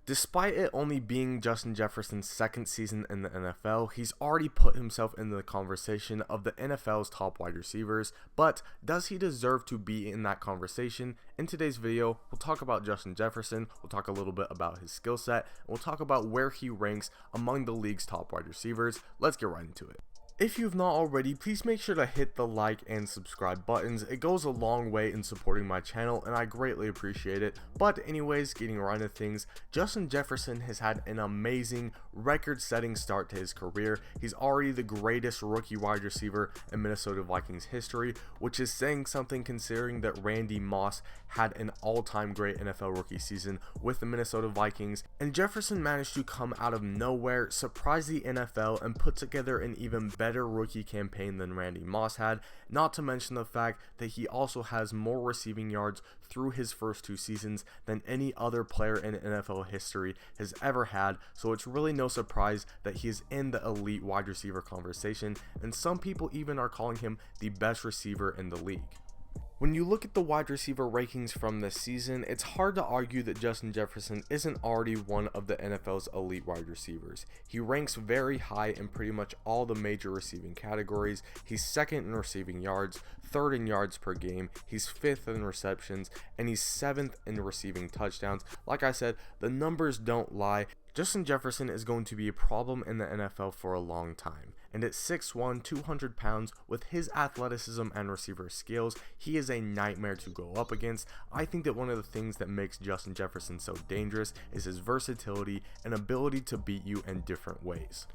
Despite it only being Justin Jefferson's second season in the NFL, he's already put himself into the conversation of the NFL's top wide receivers, but does he deserve to be in that conversation? In today's video, we'll talk about Justin Jefferson, we'll talk a little bit about his skill set, and we'll talk about where he ranks among the league's top wide receivers. Let's get right into it. If you've not already, please make sure to hit the like and subscribe buttons. It goes a long way in supporting my channel and I greatly appreciate it. But anyways, getting right into things, Justin Jefferson has had an amazing record-setting start to his career. He's already the greatest rookie wide receiver in Minnesota Vikings history, which is saying something considering that Randy Moss had an all-time great NFL rookie season with the Minnesota Vikings, and Jefferson managed to come out of nowhere, surprise the NFL, and put together an even better rookie campaign than Randy Moss had, not to mention the fact that he also has more receiving yards through his first two seasons than any other player in NFL history has ever had, so it's really no surprise that he is in the elite wide receiver conversation, and some people even are calling him the best receiver in the league. When you look at the wide receiver rankings from this season, it's hard to argue that Justin Jefferson isn't already one of the NFL's elite wide receivers. He ranks very high in pretty much all the major receiving categories. He's second in receiving yards, third in yards per game, he's fifth in receptions, and he's seventh in receiving touchdowns. Like I said, the numbers don't lie. Justin Jefferson is going to be a problem in the NFL for a long time, and at 6'1", 200 pounds, with his athleticism and receiver skills, he is a nightmare to go up against. I think that one of the things that makes Justin Jefferson so dangerous is his versatility and ability to beat you in different ways.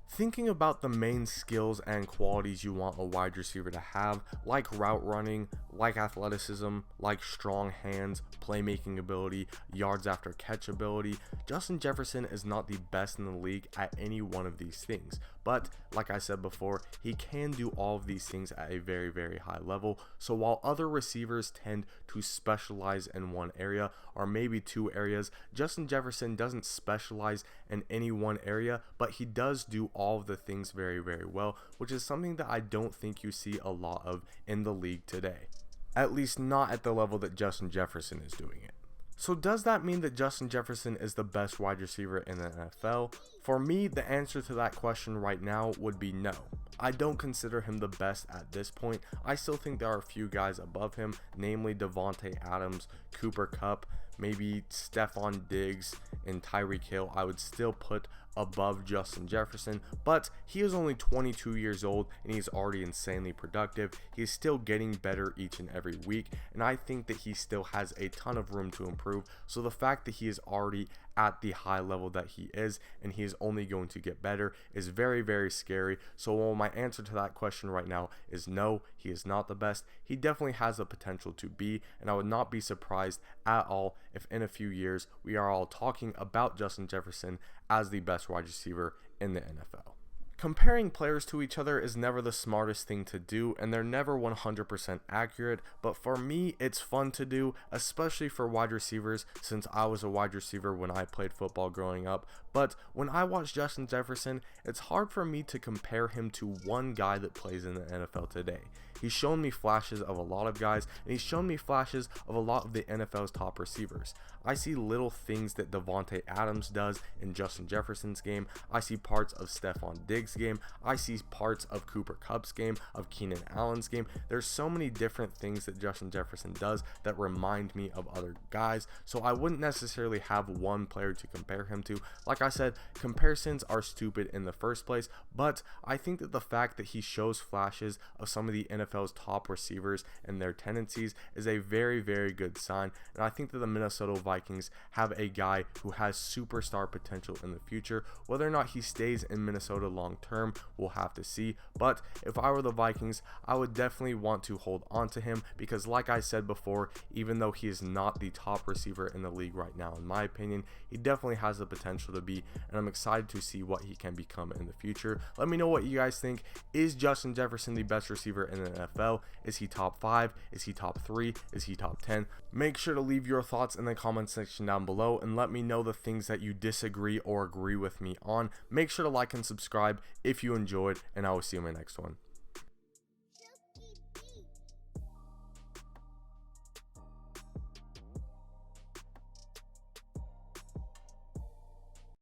Thinking about the main skills and qualities you want a wide receiver to have, like route running, like athleticism, like strong hands, playmaking ability, yards after catch ability, Justin Jefferson is not the best in the league at any one of these things. But like I said before, he can do all of these things at a very, very high level. So while other receivers tend to specialize in one area or maybe two areas, Justin Jefferson doesn't specialize in any one area, but he does do all of the things very, very well, which is something that I don't think you see a lot of in the league today. At least not at the level that Justin Jefferson is doing it. So does that mean that Justin Jefferson is the best wide receiver in the NFL? For me, the answer to that question right now would be no. I don't consider him the best at this point. I still think there are a few guys above him, namely Davante Adams, Cooper Kupp, maybe Stephon Diggs, and Tyreek Hill. I would still put above Justin Jefferson, but he is only 22 years old and he's already insanely productive. He's still getting better each and every week, and I think that he still has a ton of room to improve. So the fact that he is already at the high level that he is and he is only going to get better is very, very scary. So while my answer to that question right now is no, he is not the best, he definitely has the potential to be, and I would not be surprised at all if in a few years we are all talking about Justin Jefferson as the best wide receiver in the NFL. Comparing players to each other is never the smartest thing to do, and they're never 100% accurate, but for me it's fun to do, especially for wide receivers, since I was a wide receiver when I played football growing up. But when I watch Justin Jefferson, it's hard for me to compare him to one guy that plays in the NFL today. He's shown me flashes of a lot of guys, and he's shown me flashes of a lot of the NFL's top receivers. I see little things that Davante Adams does in Justin Jefferson's game. I see parts of Stephon Diggs' game. I see parts of Cooper Kupp's game, of Keenan Allen's game. There's so many different things that Justin Jefferson does that remind me of other guys, so I wouldn't necessarily have one player to compare him to. Like I said, comparisons are stupid in the first place, but I think that the fact that he shows flashes of some of the NFL's top receivers and their tendencies is a very, very good sign, and I think that the Minnesota Vikings have a guy who has superstar potential in the future. Whether or not he stays in Minnesota long term, we'll have to see, but if I were the Vikings, I would definitely want to hold on to him because, like I said before, even though he is not the top receiver in the league right now, in my opinion, he definitely has the potential to be, and I'm excited to see what he can become in the future. Let me know what you guys think. Is Justin Jefferson the best receiver in the NFL? Is he top 5? Is he top 3? Is he top 10? Make sure to leave your thoughts in the comment section down below and let me know the things that you disagree or agree with me on. Make sure to like and subscribe if you enjoyed, and I will see you in my next one.